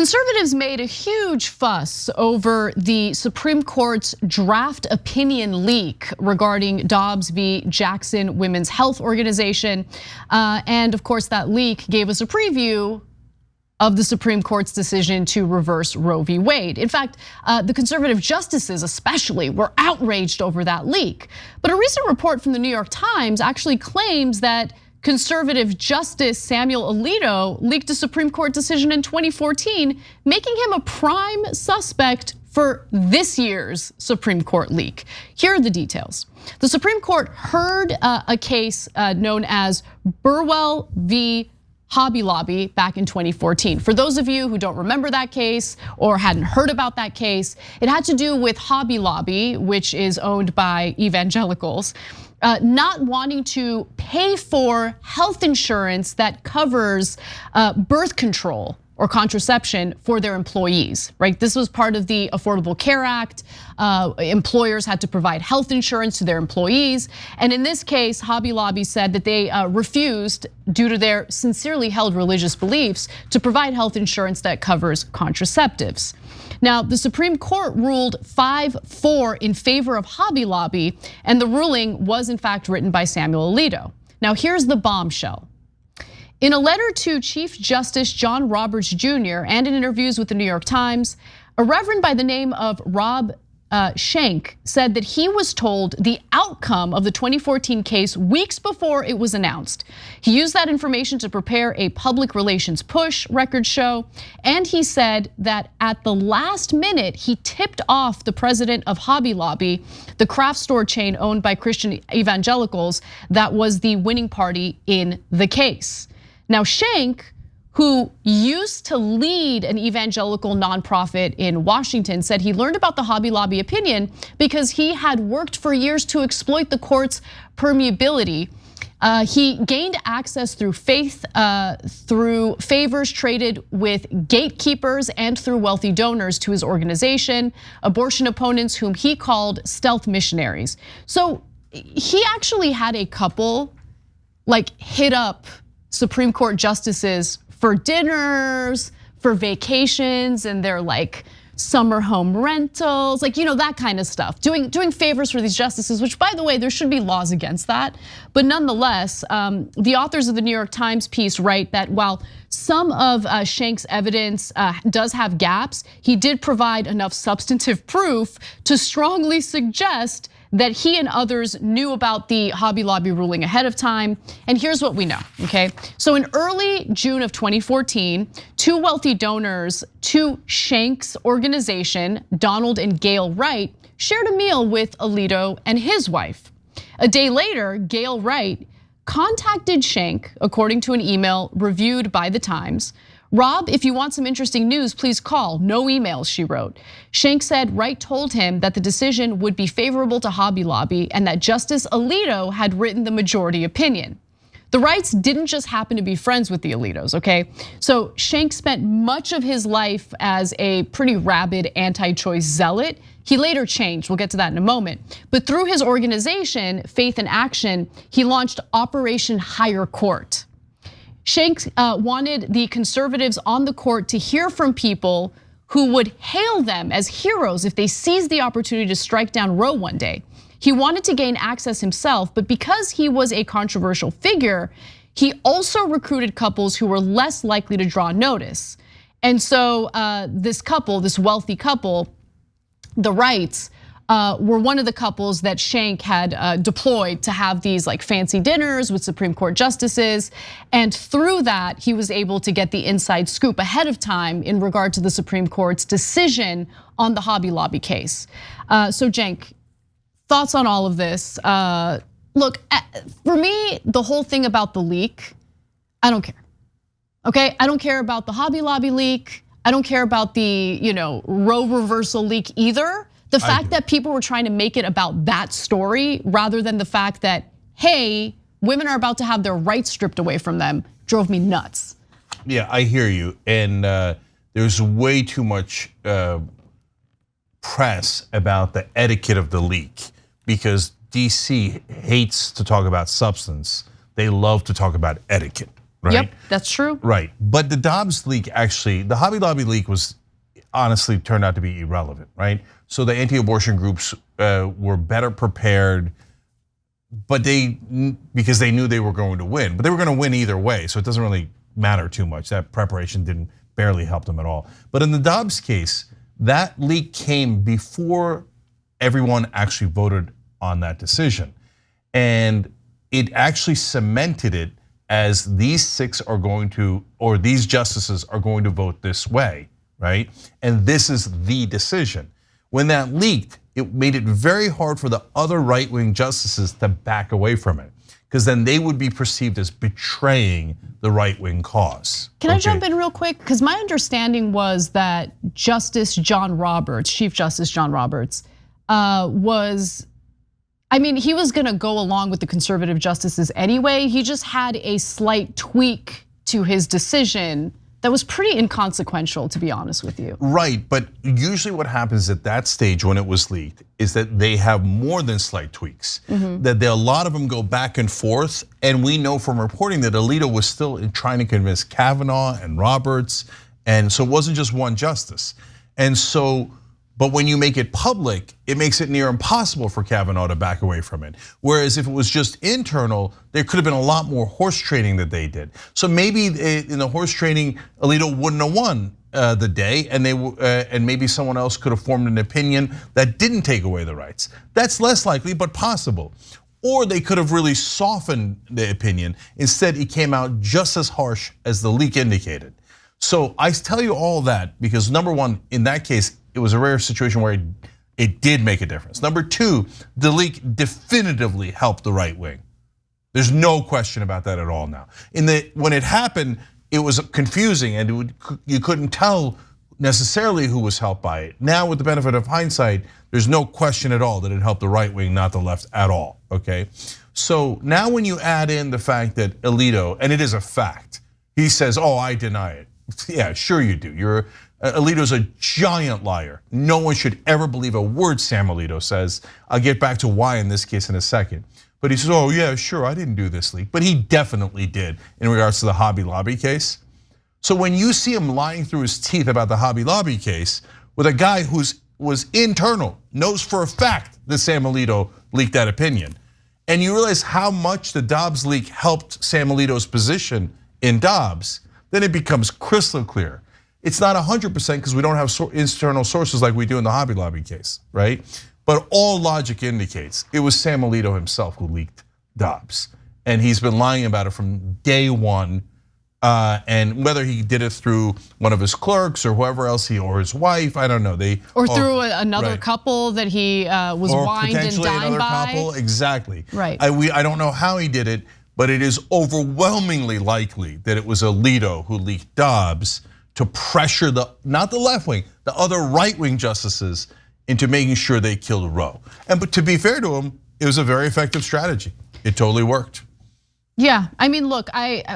Conservatives made a huge fuss over the Supreme Court's draft opinion leak regarding Dobbs v. Jackson Women's Health Organization. And of course, that leak gave us a preview of the Supreme Court's decision to reverse Roe v. Wade. In fact, the conservative justices especially were outraged over that leak. But a recent report from the New York Times actually claims that conservative Justice Samuel Alito leaked a Supreme Court decision in 2014, making him a prime suspect for this year's Supreme Court leak. Here are the details. The Supreme Court heard a case known as Burwell v. Hobby Lobby back in 2014. For those of you who don't remember that case or hadn't heard about that case, it had to do with Hobby Lobby, which is owned by evangelicals, not wanting to pay for health insurance that covers birth control or contraception for their employees, right? This was part of the Affordable Care Act. Employers had to provide health insurance to their employees. And in this case, Hobby Lobby said that they refused, due to their sincerely held religious beliefs, to provide health insurance that covers contraceptives. Now, the Supreme Court ruled 5-4 in favor of Hobby Lobby, and the ruling was in fact written by Samuel Alito. Now, here's the bombshell. In a letter to Chief Justice John Roberts Jr. and in interviews with the New York Times, a reverend by the name of Rob Schenck said that he was told the outcome of the 2014 case weeks before it was announced. He used that information to prepare a public relations push, records show, and he said that at the last minute, he tipped off the president of Hobby Lobby, the craft store chain owned by Christian evangelicals, that was the winning party in the case. Now, Schenck, who used to lead an evangelical nonprofit in Washington, said he learned about the Hobby Lobby opinion because he had worked for years to exploit the court's permeability. He gained access through faith, through favors traded with gatekeepers and through wealthy donors to his organization, abortion opponents whom he called stealth missionaries. So he actually had a couple hit up Supreme Court justices for dinners, for vacations, and their summer home rentals, that kind of stuff. Doing favors for these justices, which by the way, there should be laws against that. But nonetheless, the authors of the New York Times piece write that while some of Schenck's evidence does have gaps, he did provide enough substantive proof to strongly suggest that he and others knew about the Hobby Lobby ruling ahead of time. And here's what we know, okay? So in early June of 2014, two wealthy donors to Schenck's organization, Donald and Gail Wright, shared a meal with Alito and his wife. A day later, Gail Wright contacted Schenck, according to an email reviewed by the Times. "Rob, if you want some interesting news, please call. No emails," she wrote. Schenck said Wright told him that the decision would be favorable to Hobby Lobby and that Justice Alito had written the majority opinion. The Wrights didn't just happen to be friends with the Alitos, okay? So Schenck spent much of his life as a pretty rabid anti-choice zealot. He later changed, we'll get to that in a moment. But through his organization, Faith in Action, he launched Operation Higher Court. Schenck wanted the conservatives on the court to hear from people who would hail them as heroes if they seized the opportunity to strike down Roe one day. He wanted to gain access himself, but because he was a controversial figure, he also recruited couples who were less likely to draw notice. And so this couple, this wealthy couple, the Wrights, were one of the couples that Schenck had deployed to have these fancy dinners with Supreme Court justices. And through that, he was able to get the inside scoop ahead of time in regard to the Supreme Court's decision on the Hobby Lobby case. So Cenk, thoughts on all of this? Look, for me, the whole thing about the leak, I don't care. Okay, I don't care about the Hobby Lobby leak. I don't care about the Roe reversal leak either. The fact that people were trying to make it about that story rather than the fact that, hey, women are about to have their rights stripped away from them drove me nuts. Yeah, I hear you. And there's way too much press about the etiquette of the leak because DC hates to talk about substance. They love to talk about etiquette. right? Yep, that's true. Right, but the Dobbs leak actually, the Hobby Lobby leak was honestly turned out to be irrelevant, right? So the anti-abortion groups were better prepared, but because they knew they were going to win, but they were going to win either way, so it doesn't really matter too much. That preparation didn't barely help them at all. But in the Dobbs case, that leak came before everyone actually voted on that decision. And it actually cemented it as these six are going to, or these justices are going to vote this way, right? And this is the decision. When that leaked, it made it very hard for the other right-wing justices to back away from it, because then they would be perceived as betraying the right-wing cause. Can I jump in real quick? Because my understanding was that Justice John Roberts, Chief Justice John Roberts, he was gonna go along with the conservative justices anyway. He just had a slight tweak to his decision that was pretty inconsequential, to be honest with you. Right, but usually what happens at that stage when it was leaked is that they have more than slight tweaks. That a lot of them go back and forth, and we know from reporting that Alito was still trying to convince Kavanaugh and Roberts, and so it wasn't just one justice. And so, but when you make it public, it makes it near impossible for Kavanaugh to back away from it. Whereas if it was just internal, there could have been a lot more horse trading that they did. So maybe in the horse trading, Alito wouldn't have won the day, and maybe someone else could have formed an opinion that didn't take away the rights. That's less likely, but possible. Or they could have really softened the opinion. Instead, it came out just as harsh as the leak indicated. So I tell you all that because number one, in that case, it was a rare situation where it did make a difference. Number two, the leak definitively helped the right wing. There's no question about that at all now. When it happened, it was confusing and you couldn't tell necessarily who was helped by it. Now with the benefit of hindsight, there's no question at all that it helped the right wing, not the left at all, okay? So now when you add in the fact that Alito, and it is a fact, he says, I deny it. Yeah, sure you do. Alito's a giant liar. No one should ever believe a word Sam Alito says. I'll get back to why in this case in a second. But he says, yeah, sure, I didn't do this leak. But he definitely did in regards to the Hobby Lobby case. So when you see him lying through his teeth about the Hobby Lobby case with a guy who was internal, knows for a fact that Sam Alito leaked that opinion, and you realize how much the Dobbs leak helped Sam Alito's position in Dobbs, then it becomes crystal clear. It's not 100% because we don't have internal sources like we do in the Hobby Lobby case, right? But all logic indicates it was Sam Alito himself who leaked Dobbs. And he's been lying about it from day one. And whether he did it through one of his clerks or whoever else or his wife, I don't know. Or through another couple that he was wined and dined by. Couple, exactly. Right. I don't know how he did it, but it is overwhelmingly likely that it was Alito who leaked Dobbs to pressure not the left wing, the other right wing justices into making sure they killed Roe. But to be fair to him, it was a very effective strategy. It totally worked. Yeah, look,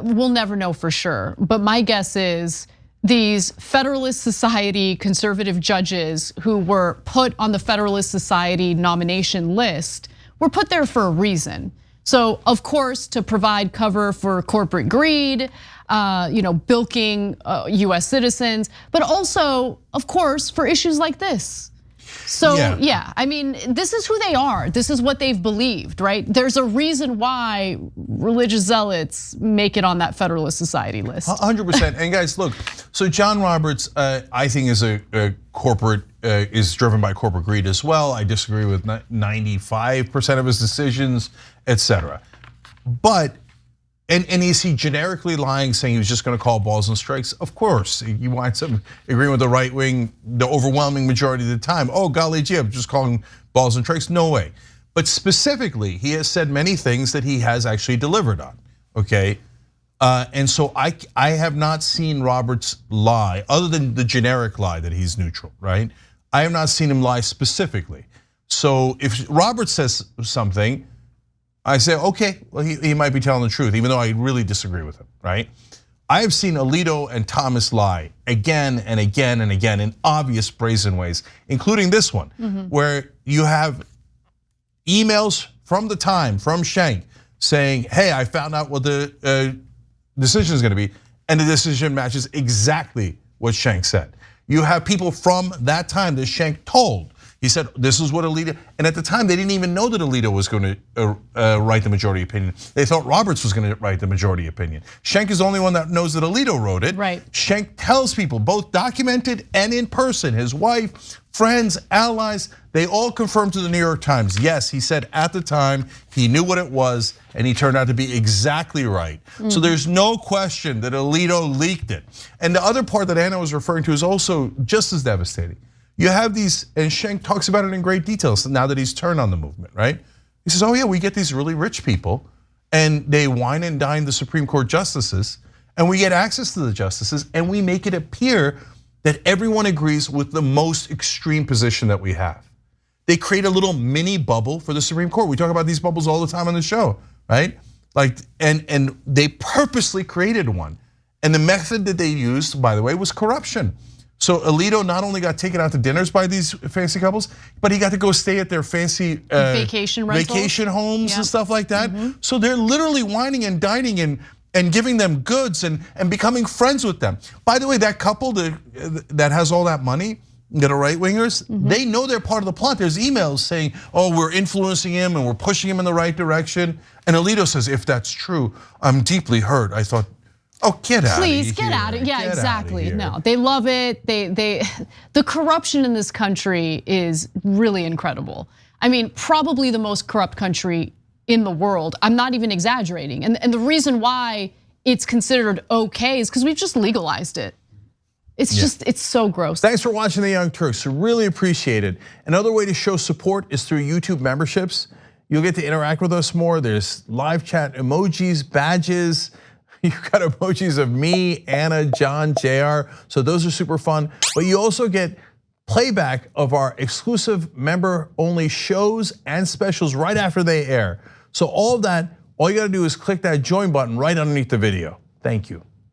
we'll never know for sure, but my guess is these Federalist Society conservative judges who were put on the Federalist Society nomination list were put there for a reason. So of course, to provide cover for corporate greed, bilking US citizens, but also, of course, for issues like this. So yeah, this is who they are. This is what they've believed, right? There's a reason why religious zealots make it on that Federalist Society list. 100%. And guys, look, so John Roberts, I think is is driven by corporate greed as well. I disagree with 95% of his decisions, etc. But and is he generically lying, saying he was just going to call balls and strikes? Of course, he winds up agreeing with the right wing the overwhelming majority of the time. Oh, golly gee, I'm just calling balls and strikes. No way. But specifically, he has said many things that he has actually delivered on. Okay, and so I have not seen Roberts lie, other than the generic lie that he's neutral, right? I have not seen him lie specifically. So if Roberts says something, I say, okay, well, he might be telling the truth, even though I really disagree with him, right? I have seen Alito and Thomas lie again and again and again in obvious brazen ways, including this one, where you have emails from the time, from Schenck, saying, hey, I found out what the decision is going to be, and the decision matches exactly what Schenck said. You have people from that time that Schenck told. He said, this is what Alito, and at the time they didn't even know that Alito was going to write the majority opinion. They thought Roberts was going to write the majority opinion. Schenck is the only one that knows that Alito wrote it. Right. Schenck tells people, both documented and in person, his wife, friends, allies, they all confirmed to the New York Times, yes, he said at the time, he knew what it was, and he turned out to be exactly right. So there's no question that Alito leaked it. And the other part that Anna was referring to is also just as devastating. You have these, and Schenck talks about it in great detail now that he's turned on the movement, right? He says, oh yeah, we get these really rich people and they wine and dine the Supreme Court justices, and we get access to the justices, and we make it appear that everyone agrees with the most extreme position that we have. They create a little mini bubble for the Supreme Court. We talk about these bubbles all the time on the show, right? Like, and they purposely created one. And the method that they used, by the way, was corruption. So Alito not only got taken out to dinners by these fancy couples, but he got to go stay at their fancy vacation homes and stuff like that. So they're literally wining and dining and giving them goods and becoming friends with them. By the way, that couple that has all that money, that are right-wingers, they know they're part of the plot. There's emails saying, oh, we're influencing him and we're pushing him in the right direction. And Alito says, if that's true, I'm deeply hurt. I thought, oh, get out of here. Please get out of here. Yeah, exactly. No, they love it. The corruption in this country is really incredible. I mean, probably the most corrupt country in the world. I'm not even exaggerating. And the reason why it's considered okay is because we've just legalized it. It's just, it's so gross. Thanks for watching The Young Turks, really appreciate it. Another way to show support is through YouTube memberships. You'll get to interact with us more. There's live chat emojis, badges. You've got emojis of me, Anna, John, JR, so those are super fun. But you also get playback of our exclusive member-only shows and specials right after they air. So all of that, all you gotta do is click that join button right underneath the video. Thank you.